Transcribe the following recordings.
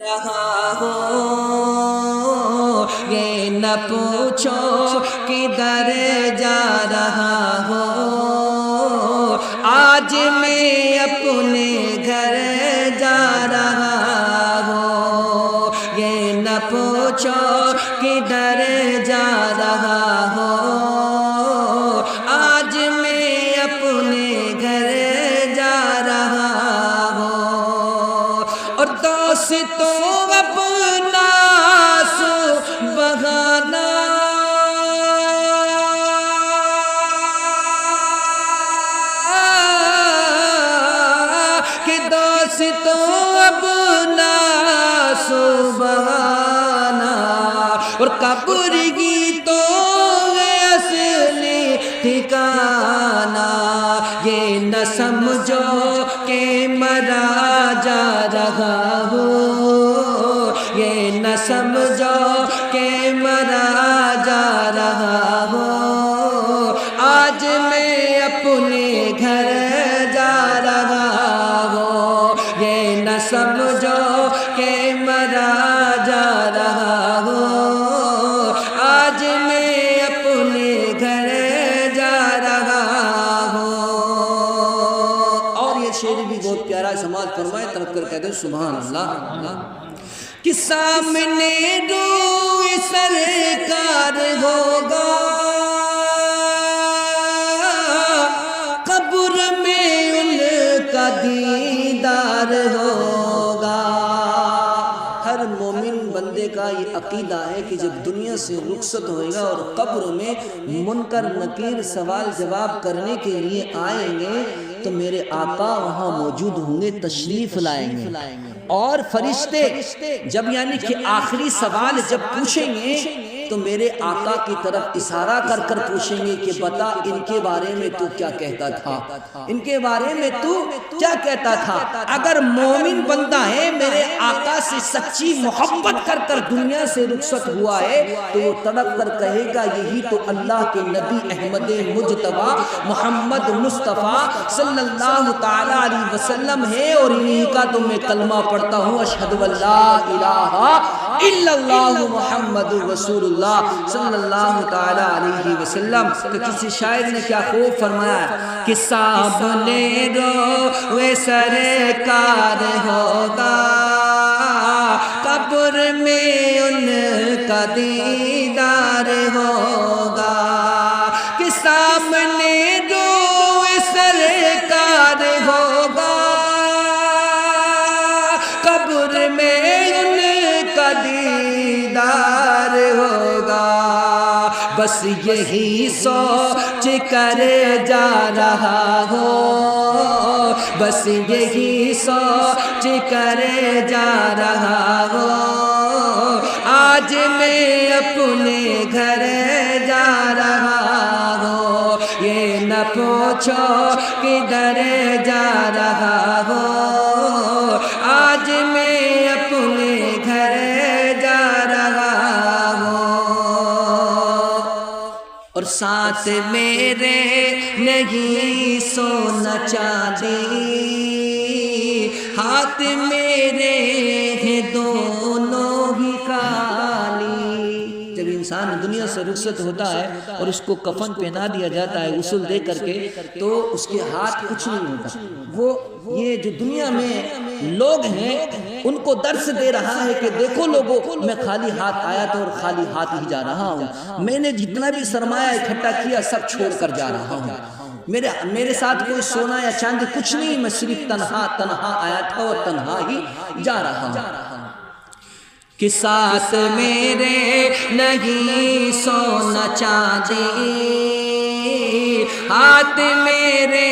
رہا ہو، یہ نہ پوچھو کدھر جا رہا ہو، آج میں اپنے گھر جا رہا ہو، یہ نہ پوچھو کدھر جا رہا ہو، آج میں اپنے گھر جا رہا ہو، اور دوستوں اپنا سو بہانا کہ دوستوں اپنا سو بہانا، اور قبر کی تو ہے اصلی ٹھکانہ، یہ نہ سمجھو کہ مرا جا رہا ہوں، یہ نہ سمجھو کہ مرا جا رہا ہوں، آج میں اپنے گھر جا رہا ہوں، یہ نہ سمجھو کہ مرا جا رہا ہوں، آج میں اپنے گھر جا رہا ہوں۔ اور یہ شعر بھی بہت پیارا سماعت فرمائے، طرف کر کہتے ہیں سبحان اللہ، کہ سامنے روئے سرکار ہوگا، قبر میں ان کا دیدار ہوگا۔ ہر مومن بندے کا یہ عقیدہ ہے کہ جب دنیا سے رخصت ہوئے گا اور قبر میں منکر نکیر سوال جواب کرنے کے لیے آئیں گے تو میرے آقا وہاں موجود ہوں گے، تشریف لائیں گے، اور فرشتے جب یعنی کہ آخری سوال جب پوچھیں گے تو میرے آقا کی طرف اشارہ کر کر پوچھیں گے کہ بتا ان کے بارے میں تو کیا کہتا تھا، ان کے بارے میں تو کیا کہتا تھا۔ اگر مومن بندہ ہے میرے آقا سے سچی محبت کر کر دنیا سے رخصت ہوا ہے تو وہ تڑپ کر کہے گا یہی تو اللہ کے نبی احمد مجتبی محمد مصطفیٰ صلی اللہ تعالی علیہ وسلم ہے، اور انہی کا تو میں کلمہ پڑھتا ہوں، اشہد ان لا الہ الا اللہ محمد رسول اللہ صلی اللہ تعالی علیہ وسلم۔ تو کسی شاعر نے کیا خوب فرمایا ہے کہ سامنے روئے سرکار ہوگا، قبر میں ان کا دیدار ہوگا، کہ سامنے روئے سرکار ہوگا، قبر میں ان کا دیدار ہوگا، بس یہی سوچ کر جا رہا ہوں، بس یہی سوچ کر جا رہا ہوں، آج میں اپنے گھر جا رہا ہوں، یہ نہ پوچھو کدھر جا رہا ہوں، آج میں اپنے گھر جا رہا ہوں، اور ساتھ میرے نہیں سونا چاندی، ہاتھ میرے ہیں دونوں ہی خالی۔ جب انسان دنیا سے رخصت ہوتا ہے اور اس کو کفن پہنا دیا جاتا ہے غسل دے کر کے تو اس کے ہاتھ کچھ نہیں ہوتا، وہ یہ جو دنیا میں لوگ ہیں ان کو درس دے رہا ہے کہ دیکھو لوگوں میں خالی ہاتھ آیا تھا اور خالی ہاتھ ہی جا رہا ہوں، میں نے جتنا بھی سرمایہ اکٹھا کیا سب چھوڑ کر جا رہا ہوں، میرے ساتھ کوئی سونا یا چاندی کچھ نہیں، میں صرف تنہا آیا تھا اور تنہا ہی جا رہا ہوں، کہ ساتھ میرے نہیں سونا چاندی، ہاتھ میرے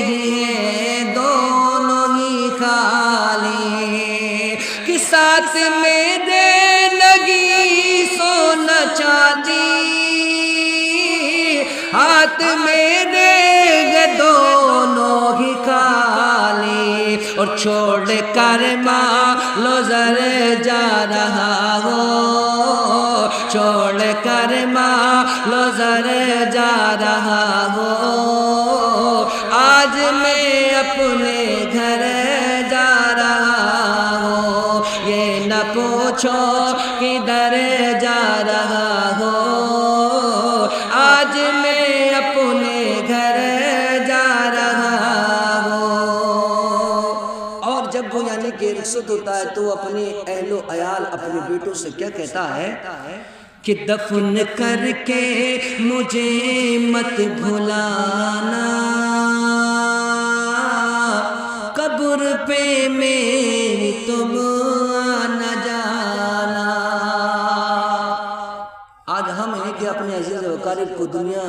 ہیں دونوں ہی خالی، کہ ساتھ میرے نہیں سونا چاندی، ہاتھ میرے دونوں ہی خالی، اور چھوڑ کر مال زر جا رہا ہوں، چھوڑ کر مال زر جا رہا ہوں، آج میں اپنے گھر جا رہا ہوں، یہ یہ نہ پوچھو کدھر جا رہا ہو، آج میں اپنے گھر جا رہا ہوں۔ اور جب وہ یعنی کہ رخصت ہوتا ہے تو اپنے اہل و عیال اپنے بیٹوں سے کیا کہتا ہے کہ دفن کر کے مجھے مت بھلانا، قبر پہ میری تم آنا جانا۔ آج ہم ہیں کہ اپنے عزیز و اقارب کو دنیا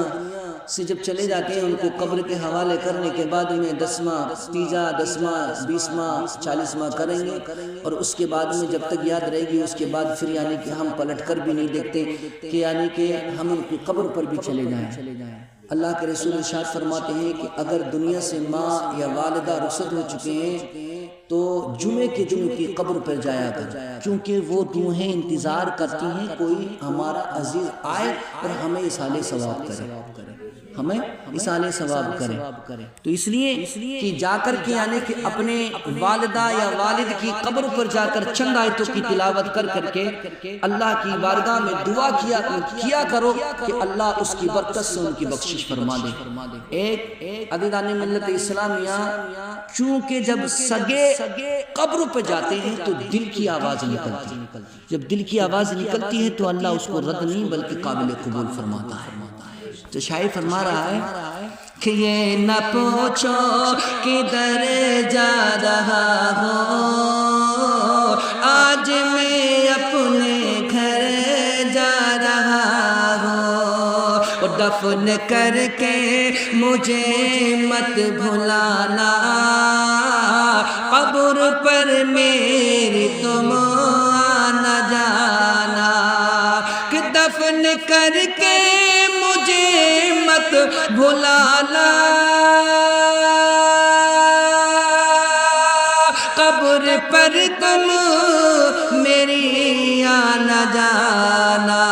سے جب چلے جاتے ہیں ان کو قبر کے حوالے کرنے کے بعد میں 10واں تیجا 10واں 20واں 40واں کریں گے، اور اس کے بعد میں جب تک یاد رہے گی اس کے بعد پھر یعنی کہ ہم پلٹ کر بھی نہیں دیکھتے کہ یعنی کہ ہم ان کی قبر پر بھی چلے جائیں۔ اللہ کے رسول ارشاد فرماتے ہیں کہ اگر دنیا سے ماں یا والدہ رخصت ہو چکے ہیں تو جمعے کے دن کی قبر پر جایا کر، کیونکہ وہ روحیں انتظار کرتی ہیں کوئی ہمارا عزیز آئے اور ہمیں اصالِ ثواب کرے، ہمیں اصالِ ثواب کرے۔ تو اس لیے کہ جا کر کے یعنی کہ اپنے والدہ یا والد کی قبر پر جا کر چند آیتوں کی تلاوت کر کے اللہ کی بارگاہ میں دعا کیا کرو کہ اللہ اس کی برکت سے ان کی بخشش فرما دے۔ ایک عزیزان ملت اسلامیہ، چونکہ جب سگے قبر پہ جاتے ہیں تو دل کی آواز نکلتی ہے، جب دل کی آواز نکلتی ہے تو اللہ اس کو رد نہیں بلکہ قابل قبول فرماتا ہے۔ تو شاعر فرما رہا ہے کہ یہ نہ پوچھو کدھر جا رہا ہو، آج میں اپنے گھر جا رہا ہوں، اور دفن کر کے مجھے مت بھلانا، قبر پر میری تم آنا جانا، کہ دفن کر کے مجھے مت بھلانا، قبر پر تم میری آنا جانا۔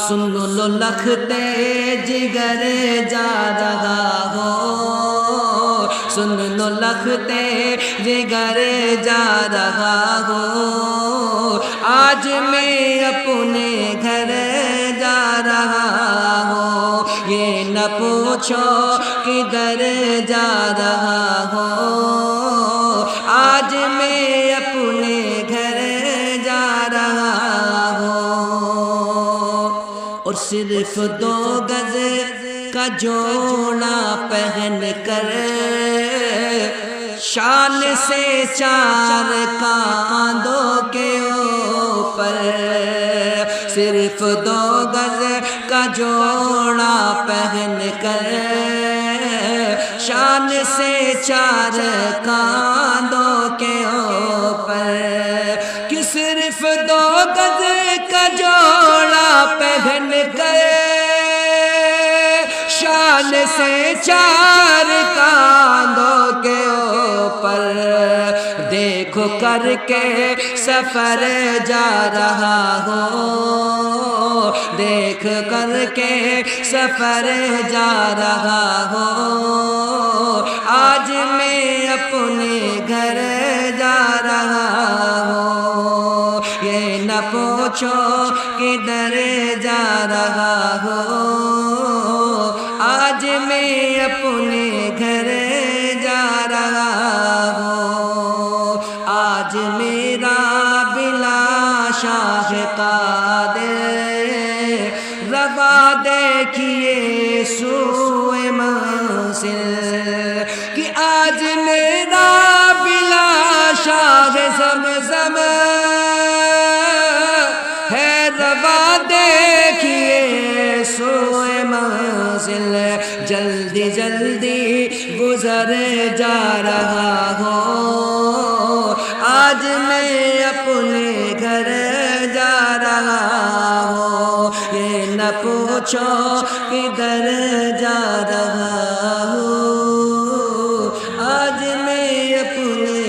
سن لو لختے جگر جا رہا ہو، سن لو لختے جگر جا رہا ہو، آج میں اپنے گھر جا رہا ہوں، یہ نہ پوچھو کدھر جا رہا ہو، آج میں اپنے گھر جا رہا ہوں، اور صرف 2 گز کا جوڑا پہن کر شان سے 4 کاندھوں کے اوپر، صرف 2 گز کا جوڑا پہن کر شان سے 4 کاندھوں کے اوپر، کہ صرف 2 گز کا جوڑا پہن کر شان سے 4 کاندھوں کے اوپر، دیکھو کر کے سفر جا رہا ہو، دیکھ کر کے سفر جا رہا ہو، آج میں اپنے گھر جا رہا ہوں، یہ نہ پوچھو کدھر جا رہا ہو، آج میں اپنے گھر جا رہا ہوں، آج میرا بلا شاہ قادر روا دیکھیے سوئے منزل، کہ آج میرا بلا شاہ زمزم ہے روا دیکھیے سوئے منزل، جلدی جلدی گزر جا رہا ہوں، آج میں اپنے گھر جا رہا ہوں، یہ نہ پوچھو کدھر جا رہا ہوں، آج میں اپنے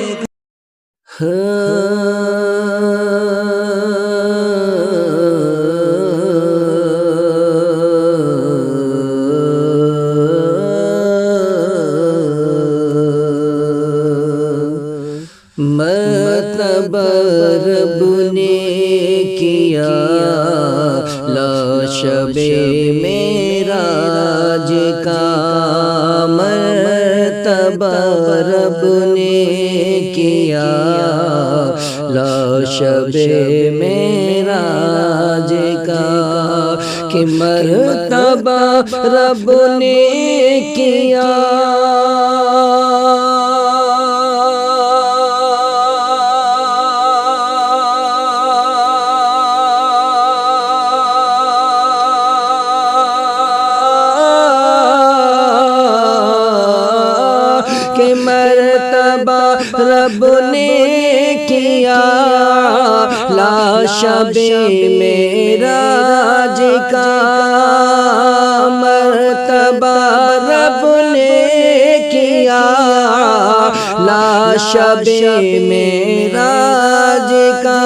مطلب رب نے کیا لا شب معراج کا مرتبہ رب نے کیا لا شب معراج کا کہ مرتبہ رب نے کیا کہ مرتبہ رب نے کیا لا شب معراج کا مرتبہ رب نے کیا لا شب معراج کا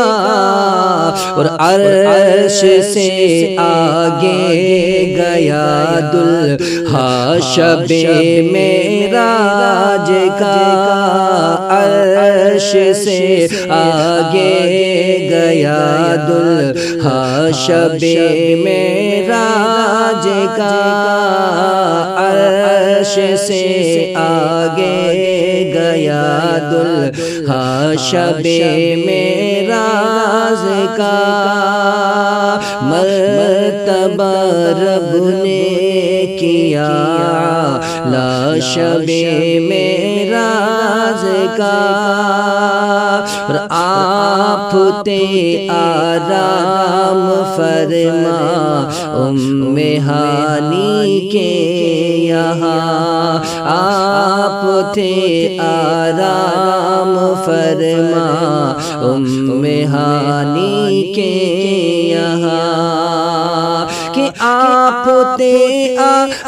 اور عرش سے آگے گیا دلہا شب معراج کا عرش سے آگے گیا دلہا شب معراج کا عرش سے آگے گیا دلہا شب معراج کا مرتبہ رب نے کیا لا شب معراج کا اور آپ تے آرام فرما ام ہانی کے یہاں آپ تھے آرام فرما ام ہانی کے یہاں کہ آپ تے آرام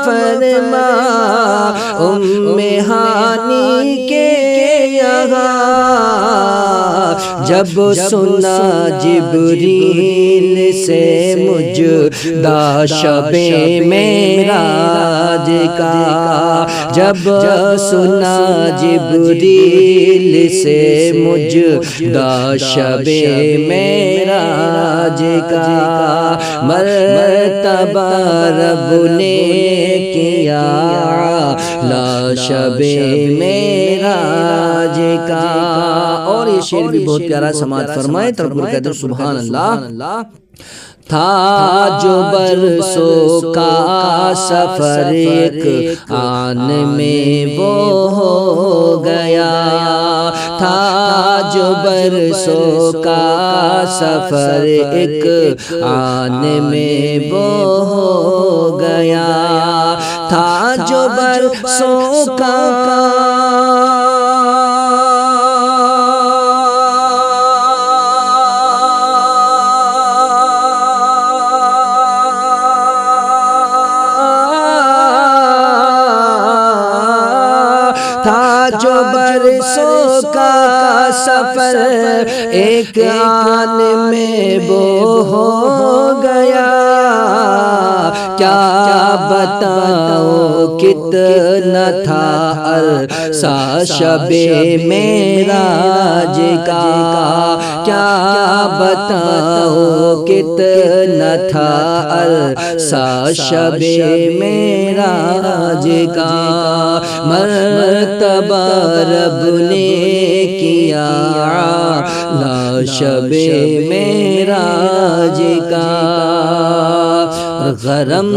فرما ام ہانی کے یہاں جب سنا جبریل سے مجدہ شب معراج کا جب سنا جبریل سے مجدہ شب معراج کا مرتبہ رب نے کیا لا شب معراج کا اور یہ شعر بھی بہت پیارا سماعت فرمائے تربر قدر سبحان اللہ تھا جو برسوں کا سفر ایک آن میں وہ ہو گیا تھا جو برسوں کا سفر ایک آن میں وہ ہو گیا تھا جو برسوں کا جو برسوں کا سفر ایک آن میں وہ ہو گیا کیا بتاؤ کتنا تھا عرصہ شب معراج کا کیا بتاؤ کتنا تھا عرصہ شب معراج کا مرتبہ رب نے کیا لا شب معراج کا غرم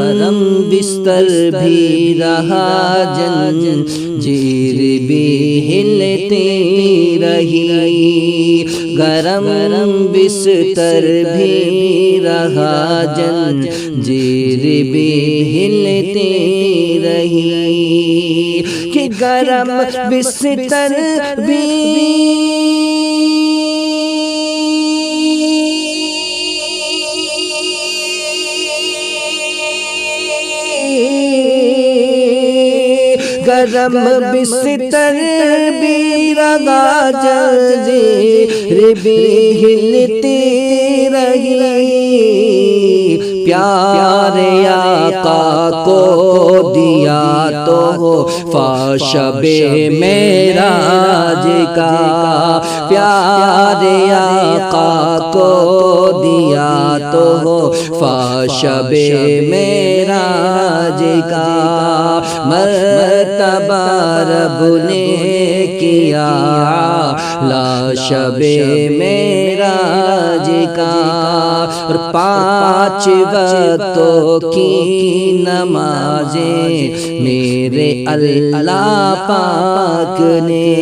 بستر بھی رہا زنجیر بھی ہلتی رہی گرم بستر بھی رہا زنجیر بھی ہلتی رہی کہ گرم بستر بھی گرم بستر بھی رگا جنجیر بھی ہلتی رہی، پیارے آقا کو دیا تحفہ شب معراج کا، پیارے آقا کو دیا تحفہ شب معراج کا، مرتبہ رب نے کیا لا شب معراج کا، اور 5 وقتوں کی نمازیں میرے اللہ پاک نے،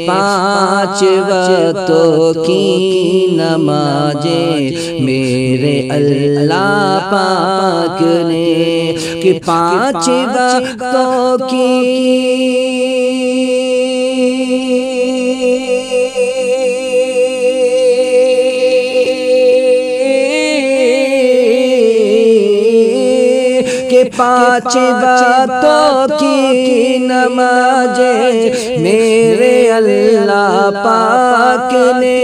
5 وقتوں کی نمازیں میرے اللہ پاک نے، کہ 5 وقتوں کی کہ 5 وقتوں کی نمازیں میرے اللہ پاک نے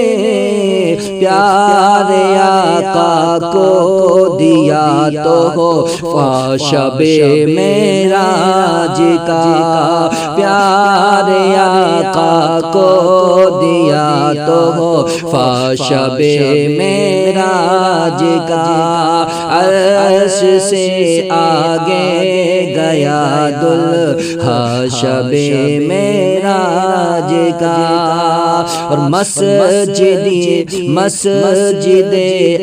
پیارے آقا کو دیا تحفہ شب معراج کا، پیارے آقا کو دیا تحفہ شب معراج کا، عرش سے آگے گیا دلہا شب معراج کا، اور مسجد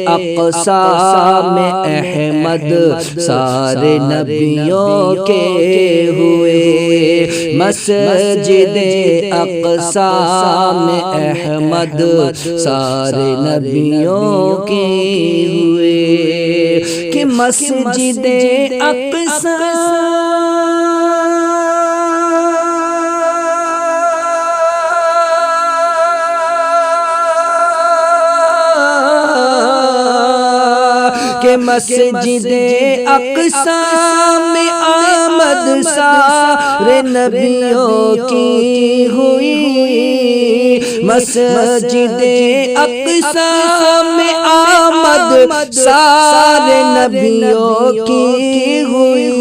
اقصیٰ میں احمد سارے نبیوں کے ہوئے، مسجد اقصیٰ میں احمد سارے نبیوں کے ہوئے، کہ مسجد اقصیٰ کہ مسجد اقصیٰ میں آمد سارے نبیوں کی ہوئی، مسجد اقصیٰ میں آمد سارے نبیوں کی ہوئی،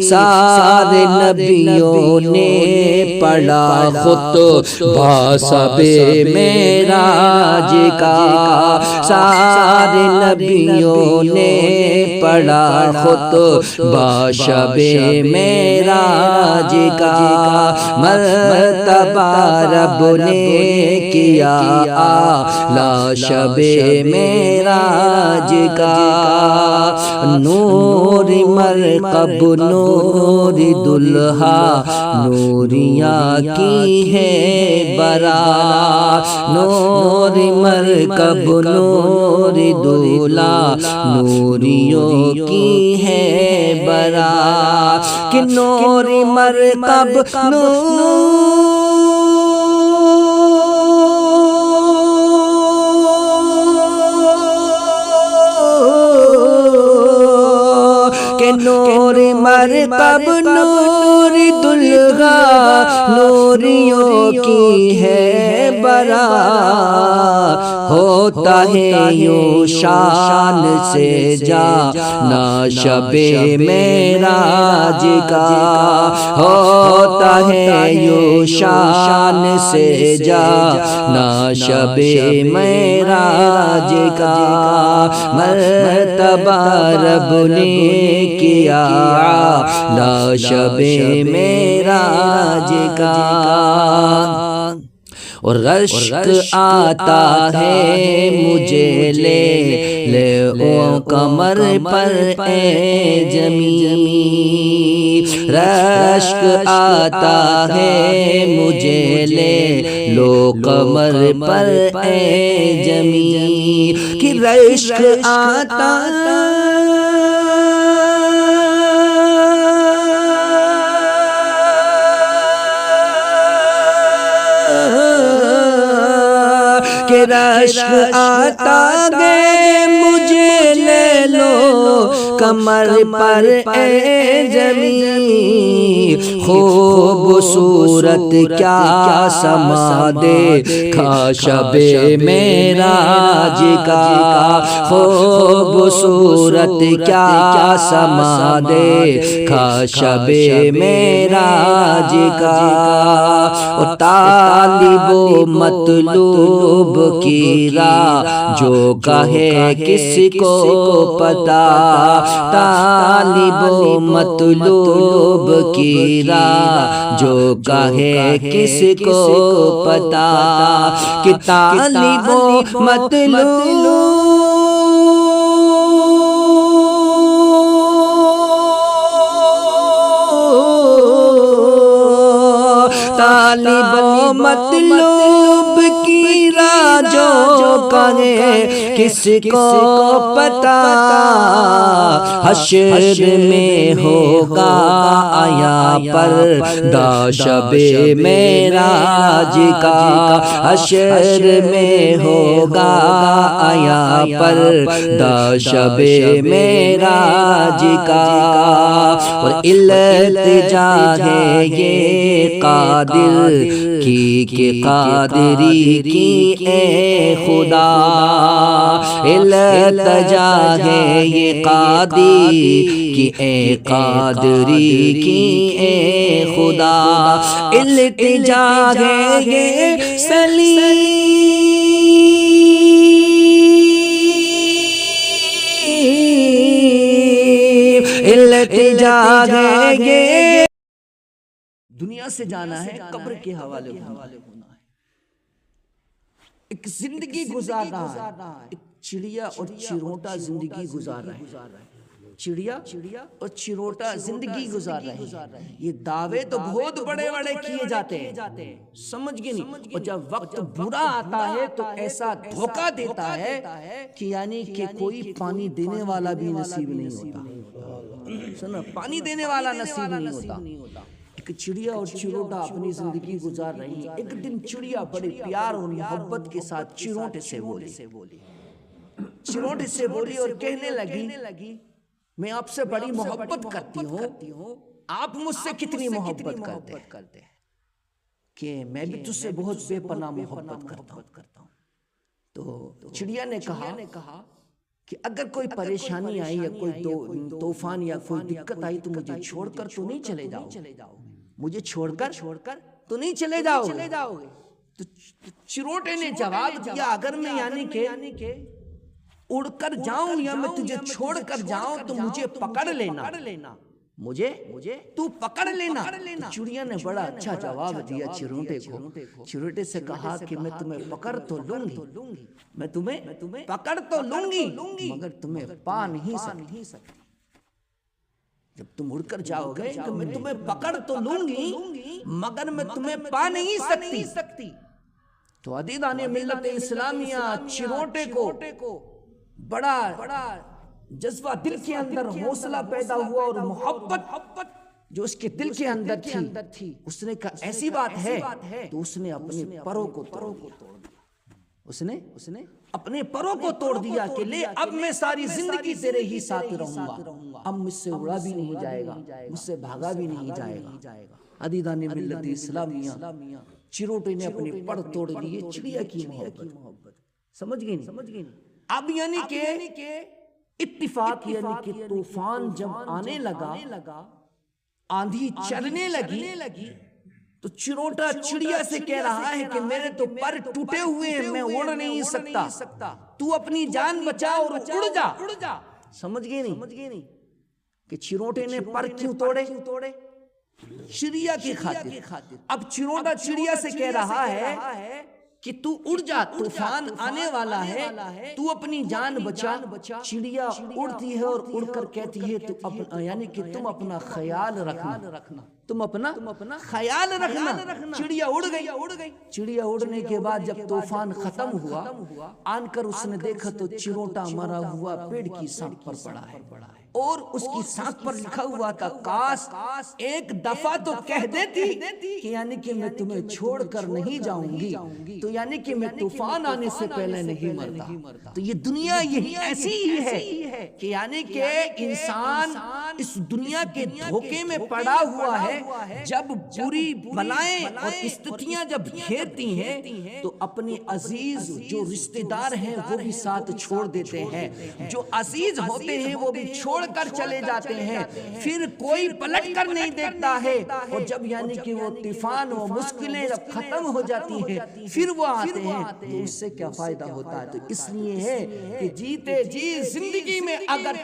سارے نبیوں نے پڑھا خطبہ شب معراج کا، سارے نبیوں نے پڑھا خطبہ شب معراج کا، مرتبہ رب نے کیا اعلیٰ شب معراج کا، نور مرکب نور دلہا نوریاں کی ہے برات، نور مرکب نور دلہا نوریوں کی ہے برات، کہ نور مرکب نور مرکب نور دلہا نوریوں کی ہے برات، ہوتا ہے یوں شان سے جانا شب معراج کا، ہوتا ہے یوں شان سے جانا شب معراج کا، مرتبہ رب نے کیا اعلیٰ شب معراج کا، اور رشک آتا ہے مجھے لے او کمر پر اے جمی، رشک آتا ہے مجھے لے لو کمر پر اے جمی، کہ رشک آتا کہ رشک آتا گے مجھے لے لو کمر پر اے جمی، خوبصورت کیا سما دے کھا شب معراج کا، خوبصورت کیا سما دے کھا شب معراج کا۔ اور طالب و مطلوب کی راہ جو کہے کس کو پتا، طالب و مطلوب کی راہ جو کہے کس کو پتا، کہ طالب و مطلوب طالب و مطلوب کی راہ جو کہے کس کو پتا، حشر میں ہوگا آیا پردہ شب معراج کا، حشر میں ہوگا آیا پردہ شب معراج کا۔ اور التجا ہے یہ قادر کی کہ قادری کی اے خدا، التجا ہے یہ قادری کی اے قادری کی اے خدا، التجا ہے یہ سلیم التجا ہے یہ دنیا سے جانا ہے، قبر کے حوالے ہونا ہے، ایک زندگی گزار رہا ہے، ایک چڑیا اور چروٹا زندگی گزار رہا ہے، چڑیا اور چروٹا زندگی گزار رہے ہیں۔ یہ دعوے تو بہت بڑے بڑے کیے جاتے ہیں، سمجھ گئے نہیں، اور جب وقت برا آتا ہے تو ایسا دھوکہ دیتا ہے کہ یعنی کہ کوئی پانی دینے والا بھی نصیب نہیں ہوتا، سنو پانی دینے والا نصیب نہیں ہوتا۔ ایک چڑیا اور چروٹا اپنی زندگی گزار رہی ہیں، ایک دن چڑیا بڑے پیار اور محبت کے ساتھ چروٹے سے بولی اور کہنے لگی میں آپ سے بڑی محبت کرتی ہوں، آپ مجھ سے کتنی محبت کرتے ہیں کہ میں بھی تجھ سے بہت بے پناہ محبت کرتا ہوں۔ تو چڑیا نے کہا کہ اگر کوئی پریشانی آئی یا کوئی طوفان یا کوئی دقت آئی تو مجھے چھوڑ کر تو نہیں چلے جاؤ، مجھے چھوڑ کر تو نہیں چلے جاؤ گے۔ تو چروٹے نے جواب دیا اگر میں یعنی کہ اڑ کر جاؤں یا میں تجھے چھوڑ کر جاؤں تو مجھے پکڑ لینا، مجھے تو پکڑ لینا۔ چڑیا نے بڑا اچھا جواب دیا چروٹے کو، چروٹے سے کہا کہ میں تمہیں پکڑ تو لوں گی، میں تمہیں پکڑ تو لوں گی مگر تمہیں پا نہیں سکتی، جب تم اڑ کر جاؤ گے کہ میں تمہیں پکڑ تو لوں گی مگر میں تمہیں پا نہیں سکتی۔ تو عزیزان ملت اسلامیہ چروٹے کو بڑا جذبہ دل کے اندر حوصلہ پیدا ہوا اور محبت جو اس کے دل کے اندر تھی، اس نے کہا ایسی بات ہے، تو اس نے اپنے پروں کو توڑ دیا، اس نے اپنے پروں کو توڑ دیا کہ لے اب میں ساری زندگی تیرے ہی ساتھ رہوں گا، اب مجھ سے اڑا بھی نہیں جائے گا، مجھ سے بھاگا بھی نہیں جائے گا۔ عزیزان ملت اسلامیہ چروٹے نے اپنے پر توڑ لیے چڑیا کی محبت، سمجھ گئے نہیں؟ اب یعنی کہ اتفاق یعنی کہ طوفان جب آنے لگا، آندھی چلنے لگی، تو چروٹا چڑیا سے کہہ رہا ہے کہ میرے تو پر ٹوٹے ہوئے ہیں، میں اڑ نہیں سکتا، تو اپنی جان بچا اور اڑ جا۔ سمجھ گئے نہیں کہ چروٹے نے پر کیوں توڑے؟ چڑیا کی خاطر۔ اب چروٹا چڑیا سے کہہ رہا ہے کہ تو اڑ جا، طوفان آنے والا ہے، تو اپنی جان بچا۔ چڑیا اڑتی ہے اور اڑ کر کہتی ہے یعنی کہ تم اپنا خیال رکھنا، تم اپنا خیال رکھنا۔ چڑیا اڑ گئی، چڑیا اڑنے کے بعد جب طوفان ختم ہوا، آن کر اس نے دیکھا تو چروٹا مرا ہوا پیڑ کی سانپ پر پڑا ہے، اور اس کی سانس پر لکھا ہوا تھا کاش ایک دفعہ تو کہہ دیتی کہ یعنی کہ میں تمہیں چھوڑ کر نہیں جاؤں گی، تو یعنی کہ میں طوفان آنے سے پہلے نہیں مرتا۔ تو یہ دنیا یہی ایسی ہی ہے کہ یعنی کہ انسان اس دنیا کے دھوکے میں پڑا ہوا ہے، جب بری بلائیں اور استتیاں جب گھیرتی ہیں تو اپنے عزیز جو رشتہ دار ہیں وہ بھی ساتھ چھوڑ دیتے ہیں، جو عزیز ہوتے ہیں وہ بھی چھوڑ کر چلے جاتے ہیں، پھر کوئی پلٹ کر نہیں دیکھتا ہے، اور جب یعنی کہ وہ طوفان و مشکلیں جب ختم ہو جاتی ہیں پھر وہ آتے ہیں، تو اس سے کیا فائدہ ہوتا ہے؟ تو اس لیے ہے کہ جیتے جی زندگی میں اگر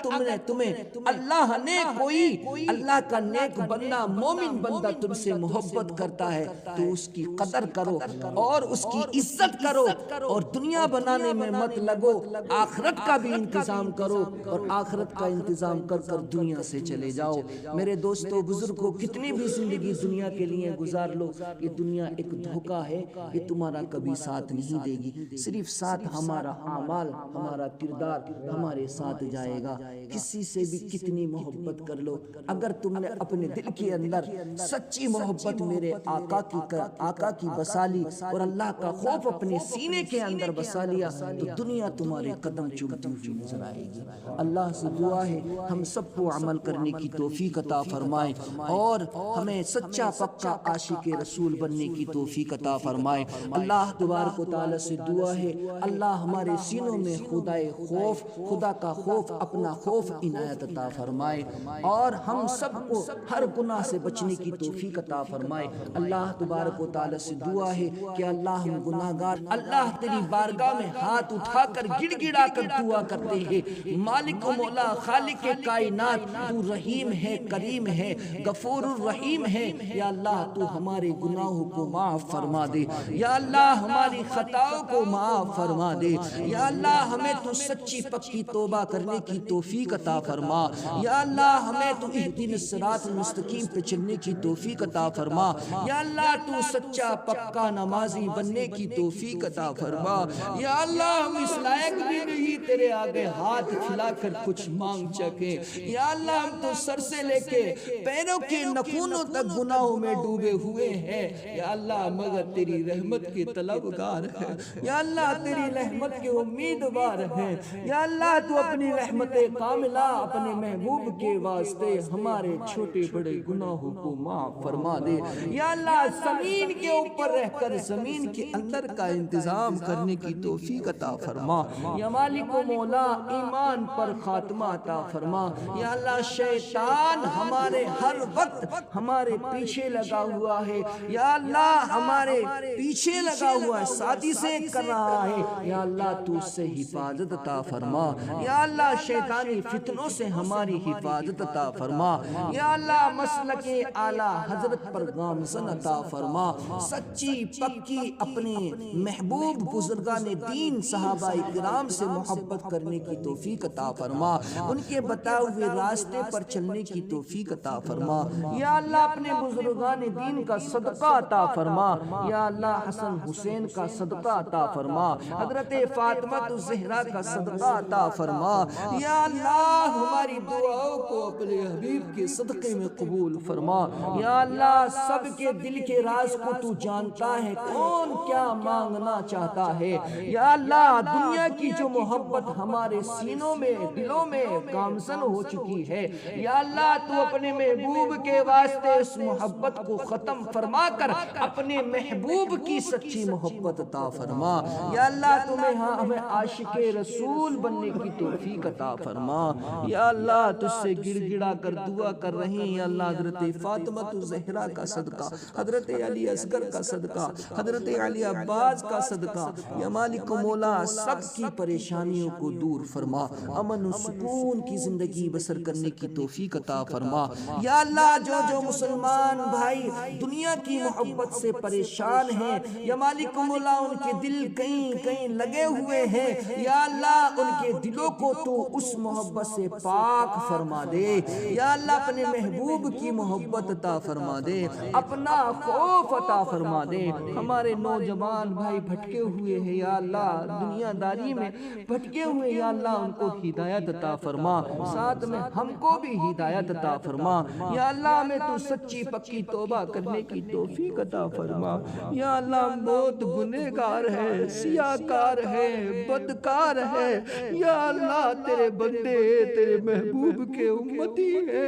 تمہیں اللہ نے کوئی اللہ کا نیک بندہ مومن بندہ تم سے محبت کرتا ہے تو اس کی قدر کرو اور اس کی عزت کرو، اور دنیا بنانے میں مت لگو، آخرت کا بھی انتظام کرو، اور آخرت کا انتظام کر کر دنیا سے چلے جاؤ۔ میرے دوستو بزرگوں، کتنی بھی زندگی دنیا کے لیے گزار لو، یہ دنیا ایک دھوکہ ہے، یہ تمہارا کبھی ساتھ نہیں دے گی، صرف ساتھ ہمارا اعمال، ہمارا کردار ہمارے ساتھ جائے گا۔ کسی سے بھی کتنی محبت کر لو، اگر تم نے اپنے دل کے اندر سچی محبت میرے آقا کی بسا لی اور اللہ کا خوف اپنے سینے کے اندر بسا لیا تو دنیا تمہارے قدم چومتی ہوئی نظر آئے گی۔ اللہ سے دعا ہے ہم سب کو عمل کرنے کی توفیق عطا فرمائے اور ہمیں سچا پکا عاشق رسول بننے کی توفیق عطا فرمائے۔ اللہ تبارک و تعالی سے دعا ہے اللہ ہمارے سینوں میں خدا کا خوف، اپنا خوف عنایت عطا فرمائے اور ہم سب کو ہر گناہ سے بچنے کی توفیق عطا فرمائے۔ اللہ تبارک و تعالی سے دعا ہے کہ اللہ ہم گناہگار اللہ تیری بارگاہ میں ہاتھ اٹھا کر گڑ گڑا کر دعا کرتے ہیں، مالک و مولا خالق کائنات، تو رحیم ہے، کریم ہے، غفور الرحیم ہے، یا اللہ تو ہمارے گناہوں کو معاف فرما دے، یا اللہ ہماری خطاؤں کو معاف فرما دے، یا اللہ ہمیں تو سچی پکی توبہ کرنے کی توفیق عطا فرما، یا اللہ ہمیں تو اہدنا الصراط المستقیم پہ چلنے کی توفیق عطا فرما، یا اللہ تو سچا پکا نمازی بننے کی توفیق عطا فرما، یا اللہ ہم اس لائق بھی نہیں تیرے آگے ہاتھ پھیلا کر کچھ مانگ سکیں، یا اللہ ہم تو سر سے لے کے پیروں کے نخونوں تک گناہوں میں ڈوبے ہوئے ہیں، یا اللہ مگر تیری رحمت کے طلبگار ہیں، یا اللہ تیری رحمت کے امیدوار ہیں، یا اللہ تو اپنی رحمت کاملہ اپنے محبوب کے واسطے ہمارے چھوٹے بڑے گناہوں کو معاف فرما دے، یا اللہ زمین کے اوپر رہ کر زمین کے اندر کا انتظام کرنے کی توفیق عطا فرما، یا مالک و مولا ایمان پر خاتمہ عطا فرما، یا اللہ شیطان ہمارے ہر وقت ہمارے پیچھے لگا ہوا ہے، یا اللہ ہمارے پیچھے لگا ہوا ہے، سازشیں کر رہا ہے، یا اللہ تو اس سے حفاظت عطا فرما، یا اللہ شیطانی فتنوں سے ہماری حفاظت عطا فرما، یا اللہ مسلک اعلیٰ حضرت پر گامزن عطا فرما، سچی پکی اپنے محبوب بزرگان دین صحابہ کرام سے محبت کرنے کی توفیق عطا فرما، ان کے بتائے ہوئے راستے پر چلنے کی توفیق عطا فرما، یا اللہ اپنے بزرگان دین کا صدقہ عطا فرما، یا اللہ حسن حسین کا صدقہ عطا فرما، حضرت فاطمہ الزہرا کا صدقہ عطا فرما، یا اللہ ہماری دعاؤں کو اپنے حبیب کے صدقے میں قبول فرما، یا اللہ سب کے دل کے راز کو تو جانتا ہے کون کیا مانگنا چاہتا ہے، یا اللہ دنیا کی جو محبت ہمارے سینوں میں دلوں میں گامزن ہو چکی ہے، یا اللہ تو اپنے محبوب کے واسطے اس محبت کو ختم فرما کر اپنے محبوب کی سچی محبت عطا فرما، یا اللہ تمہیں ہمیں عاشق رسول بننے کی توفیق عطا فرما، یا اللہ تجھ سے گڑ گڑا کر دعا کر رہے ہیں، یا اللہ حضرت فاطمہ الزہرا کا صدقہ، حضرت علی اصغر کا صدقہ، حضرت علی عباس کا صدقہ، یا مالک و مولا سب کی پریشانیوں کو دور فرما، امن و سکون کی زندگی بسر کرنے کی توفیق عطا فرما، یا اللہ جو مسلمان بھائی دنیا کی محبت سے پریشان ہیں، یا مالک و مولا ان کے دل کہیں لگے ہوئے ہیں، یا اللہ ان کے دلوں کو تو اس محبت سے پاک فرما دے، یا اللہ اپنے محبوب کی محبت عطا فرما دے، اپنا خوف عطا فرما دے، ہمارے نوجوان بھائی بھٹکے ہوئے ہیں، یا اللہ دنیا داری میں بھٹکے ہوئے، یا اللہ ان کو ہدایت عطا فرما، ساتھ میں ہم کو بھی ہدایت عطا فرما یا اللہ ہمیں تو سچی پکی توبہ کرنے کی توفیق عطا فرما یا اللہ ہم بہت گنہگار ہے سیاہکار ہے بدکار ہے یا اللہ تیرے بندے تیرے محبوب کے امتی ہے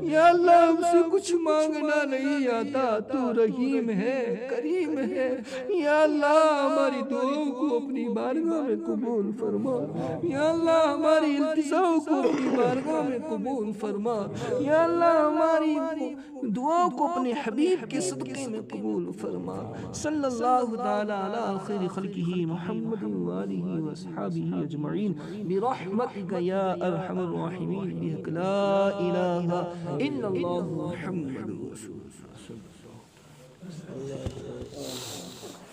یا اللہ ہم سے کچھ مانگنا نہیں آتا تو رحیم ہے کریم ہے یا اللہ ہماری دعاؤں کو اپنی بارگاہ میں قبول فرما یا اللہ ہماری التجاؤں کو اپنی بارگاہ میں قبول فرما یا اللہ ہماری دعاؤں کو اپنے حبیب کے صدقے میں قبول فرما صلی اللہ تعالی علی خیر خلقہ محمد وآلہ واصحابہ اجمعین برحمتک یا ارحم الراحمین بحق لا الہ الا اللہ محمد رسول اللہ